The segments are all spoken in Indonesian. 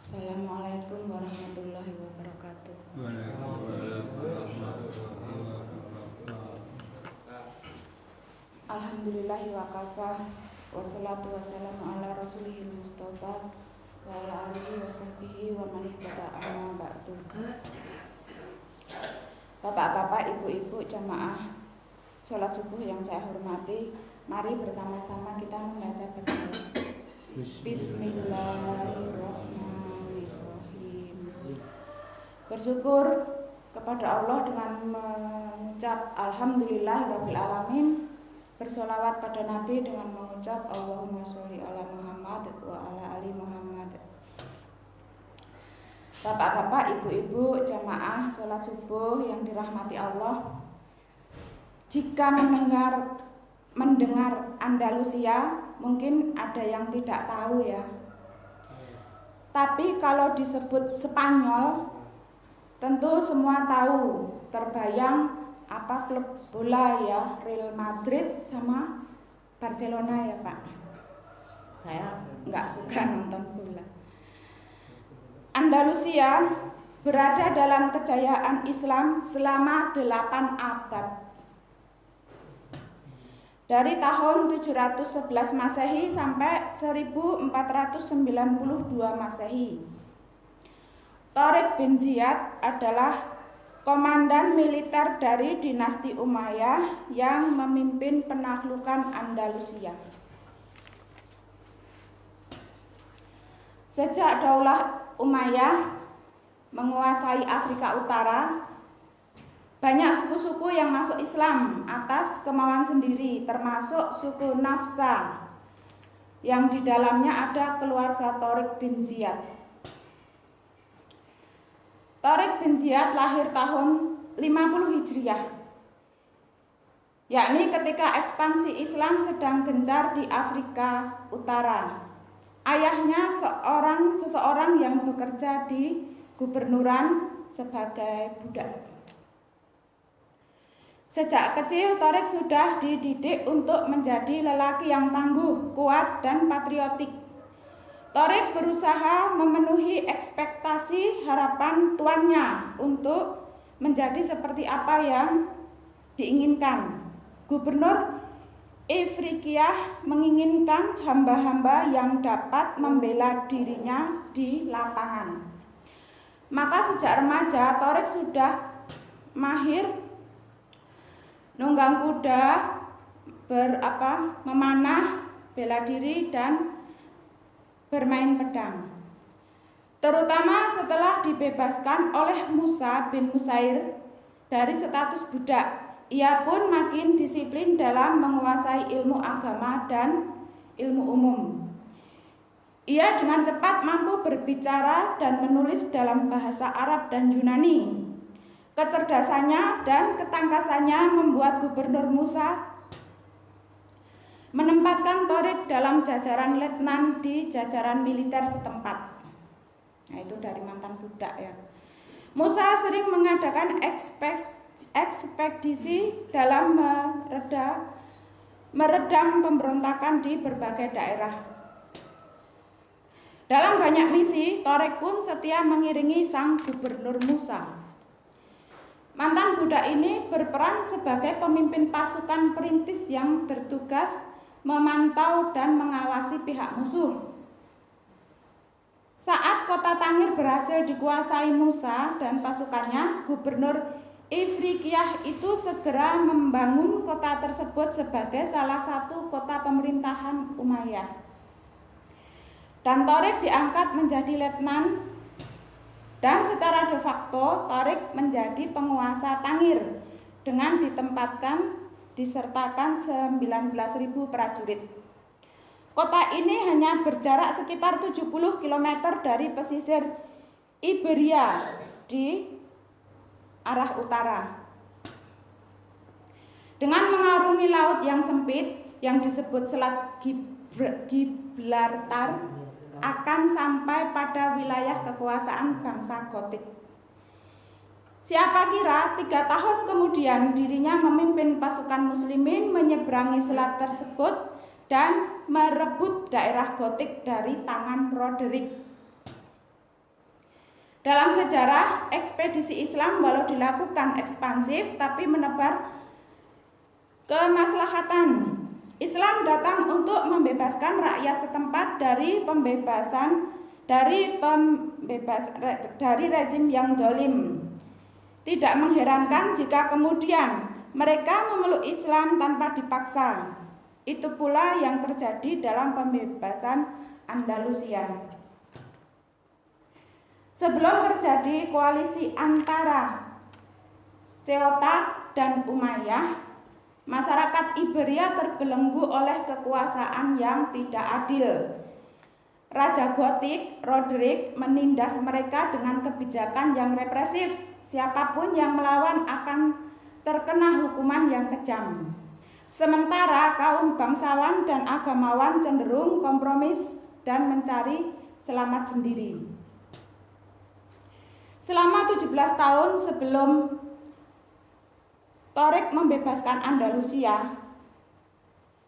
Assalamualaikum warahmatullahi wabarakatuh. Alhamdulillahi wa kafa, wassalatu wassalamu ala rasulihil mustafa wa ala alihi wa sahbihi wa man ihtada amma ba'du. Bapak-bapak, ibu-ibu, jamaah sholat subuh yang saya hormati, mari bersama-sama kita membaca basmalah. Bismillahirrahmanirrahim. Bersyukur kepada Allah dengan mengucap Alhamdulillahirabbil alamin. Bersolawat pada Nabi dengan mengucap Allahumma sholli ala Muhammad wa ala ali Muhammad. Bapak-bapak, ibu-ibu, jamaah sholat subuh yang dirahmati Allah, jika mendengar Andalusia, mungkin ada yang tidak tahu ya. Tapi kalau disebut Spanyol, tentu semua tahu, terbayang apa klub bola ya, Real Madrid sama Barcelona ya Pak. Saya nggak suka nonton bola. Andalusia berada dalam kejayaan Islam selama 8 abad. Dari tahun 711 Masehi sampai 1492 Masehi. Tariq bin Ziyad adalah komandan militer dari dinasti Umayyah yang memimpin penaklukan Andalusia. Sejak Daulah Umayyah menguasai Afrika Utara, banyak suku-suku yang masuk Islam atas kemauan sendiri, termasuk suku Nafsa, yang di dalamnya ada keluarga Tariq bin Ziyad. Tariq bin Ziyad lahir tahun 50 Hijriah, yakni ketika ekspansi Islam sedang gencar di Afrika Utara. Ayahnya seseorang yang bekerja di gubernuran sebagai budak. Sejak kecil Tariq sudah dididik untuk menjadi lelaki yang tangguh, kuat, dan patriotik. Tariq berusaha memenuhi ekspektasi harapan tuannya untuk menjadi seperti apa yang diinginkan. Gubernur Ifriqiyah menginginkan hamba-hamba yang dapat membela dirinya di lapangan. Maka sejak remaja Tariq sudah mahir nunggang kuda, memanah, bela diri, dan bermain pedang. Terutama setelah dibebaskan oleh Musa bin Musair dari status budak, ia pun makin disiplin dalam menguasai ilmu agama dan ilmu umum. Ia dengan cepat mampu berbicara dan menulis dalam bahasa Arab dan Yunani. Kecerdasannya dan ketangkasannya membuat Gubernur Musa menempatkan Tariq dalam jajaran letnan di jajaran militer setempat. Nah, itu dari mantan budak ya. Musa sering mengadakan ekspedisi dalam meredam pemberontakan di berbagai daerah. Dalam banyak misi, Tariq pun setia mengiringi sang Gubernur Musa. Mantan budak ini berperan sebagai pemimpin pasukan perintis yang bertugas memantau dan mengawasi pihak musuh. Saat kota Tangir berhasil dikuasai Musa dan pasukannya, Gubernur Ifriqiyah itu segera membangun kota tersebut sebagai salah satu kota pemerintahan Umayyah. Dan Tariq diangkat menjadi letnan, dan secara de facto Tariq menjadi penguasa Tangir dengan disertakan 19.000 prajurit. Kota ini hanya berjarak sekitar 70 km dari pesisir Iberia di arah utara. Dengan mengarungi laut yang sempit yang disebut Selat Gibraltar, akan sampai pada wilayah kekuasaan bangsa Gotik. Siapa kira 3 tahun kemudian dirinya memimpin pasukan muslimin menyeberangi selat tersebut dan merebut daerah Gotik dari tangan Roderick. Dalam sejarah, ekspedisi Islam walau dilakukan ekspansif tapi menebar kemaslahatan. Islam datang untuk membebaskan rakyat setempat dari rezim yang zalim. Tidak mengherankan jika kemudian mereka memeluk Islam tanpa dipaksa. Itu pula yang terjadi dalam pembebasan Andalusia. Sebelum terjadi koalisi antara Ceuta dan Umayyah, masyarakat Iberia terbelenggu oleh kekuasaan yang tidak adil. Raja Gotik, Roderick, menindas mereka dengan kebijakan yang represif. Siapapun yang melawan akan terkena hukuman yang kejam. Sementara kaum bangsawan dan agamawan cenderung kompromis dan mencari selamat sendiri. Selama 17 tahun sebelum Torik membebaskan Andalusia,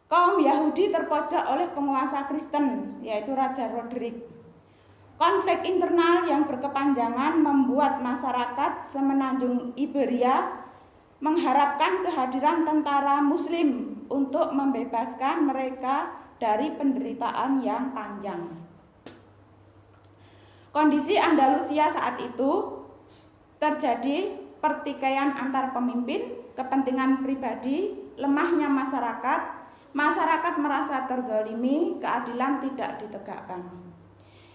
kaum Yahudi terpojok oleh penguasa Kristen, yaitu Raja Roderick. Konflik internal yang berkepanjangan membuat masyarakat semenanjung Iberia mengharapkan kehadiran tentara Muslim untuk membebaskan mereka dari penderitaan yang panjang. Kondisi Andalusia saat itu terjadi pertikaian antar pemimpin, kepentingan pribadi, lemahnya masyarakat merasa terzolimi, keadilan tidak ditegakkan.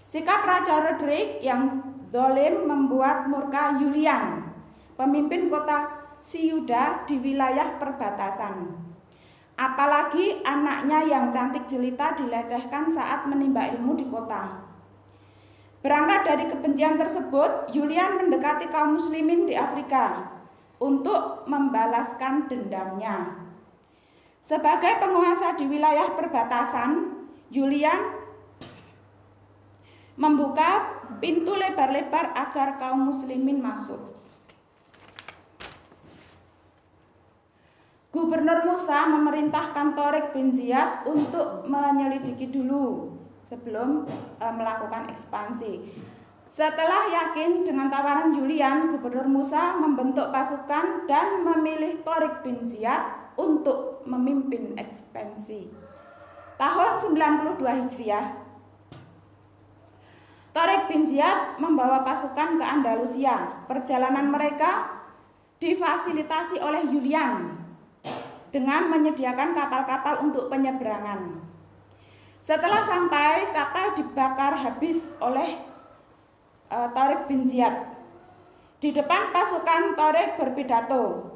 Sikap Raja Roderick yang zalim membuat murka Julian, pemimpin kota Ciudad di wilayah perbatasan. Apalagi anaknya yang cantik jelita dilecehkan saat menimba ilmu di kota. Berangkat dari kebencian tersebut, Julian mendekati kaum muslimin di Afrika untuk membalaskan dendamnya. Sebagai penguasa di wilayah perbatasan, Julian membuka pintu lebar-lebar agar kaum muslimin masuk. Gubernur Musa memerintahkan Torik bin Ziyad untuk menyelidiki dulu sebelum melakukan ekspansi. Setelah yakin dengan tawaran Julian, Gubernur Musa membentuk pasukan dan memilih Torik bin Ziyad untuk memimpin ekspansi. Tahun 92 Hijriah, Torik bin Ziyad membawa pasukan ke Andalusia. Perjalanan mereka difasilitasi oleh Julian dengan menyediakan kapal-kapal untuk penyeberangan. Setelah sampai, kapal dibakar habis oleh Torik bin Ziyad. Di depan pasukan, Torik berpidato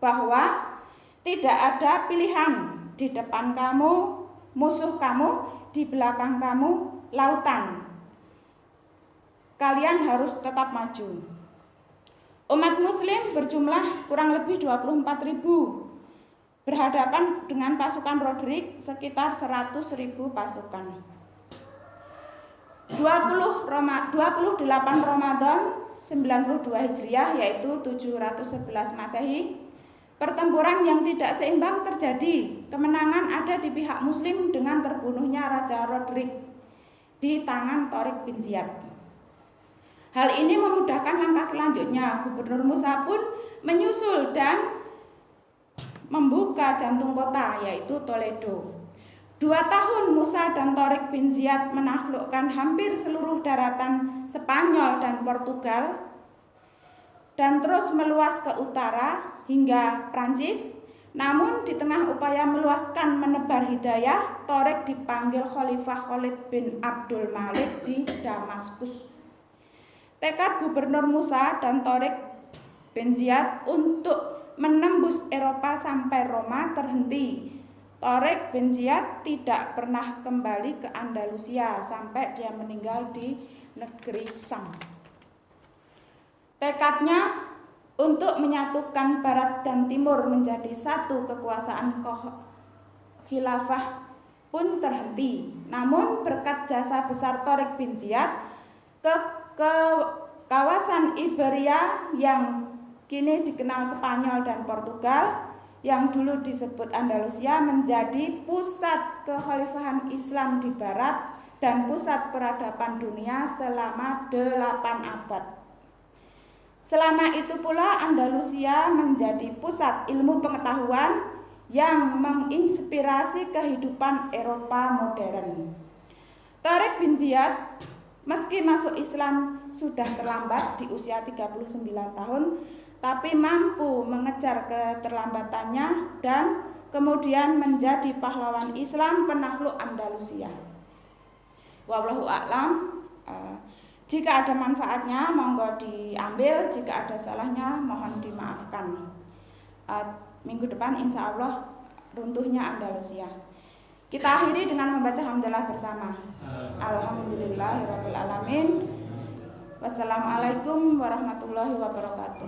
bahwa tidak ada pilihan. Di depan kamu musuh kamu, di belakang kamu lautan. Kalian harus tetap maju. Umat muslim berjumlah kurang lebih 24.000. Berhadapan dengan pasukan Roderick sekitar 100.000 pasukan. 28 Ramadan 92 Hijriah, yaitu 711 Masehi, pertempuran yang tidak seimbang terjadi. Kemenangan ada di pihak muslim dengan terbunuhnya Raja Roderick di tangan Torik bin Ziyad. Hal ini memudahkan langkah selanjutnya. Gubernur Musa pun menyusul dan membuka jantung kota, yaitu Toledo. 2 tahun Musa dan Torik bin Ziyad menaklukkan hampir seluruh daratan Spanyol dan Portugal dan terus meluas ke utara hingga Prancis. Namun di tengah upaya meluaskan menebar hidayah, Torik dipanggil Khalifah Khalid bin Abdul Malik di Damaskus. Tekad Gubernur Musa dan Torik bin Ziyad untuk menembus Eropa sampai Roma terhenti. Torik bin Ziyad tidak pernah kembali ke Andalusia sampai dia meninggal di negeri Syam. Tekadnya untuk menyatukan Barat dan Timur menjadi satu kekuasaan khilafah pun terhenti. Namun berkat jasa besar Torik bin Ziyad, ke kawasan Iberia yang kini dikenal Spanyol dan Portugal, yang dulu disebut Andalusia, menjadi pusat kekhalifahan Islam di barat dan pusat peradaban dunia selama 8 abad. Selama itu pula Andalusia menjadi pusat ilmu pengetahuan yang menginspirasi kehidupan Eropa modern. Tariq bin Ziyad meski masuk Islam sudah terlambat di usia 39 tahun, tapi mampu mengejar keterlambatannya dan kemudian menjadi pahlawan Islam penakluk Andalusia. Wallahu a'lam. Jika ada manfaatnya monggo diambil, jika ada salahnya mohon dimaafkan. Minggu depan insya Allah runtuhnya Andalusia. Kita akhiri dengan membaca hamdalah bersama. Alhamdulillahirabbil alamin. Wassalamualaikum warahmatullahi wabarakatuh.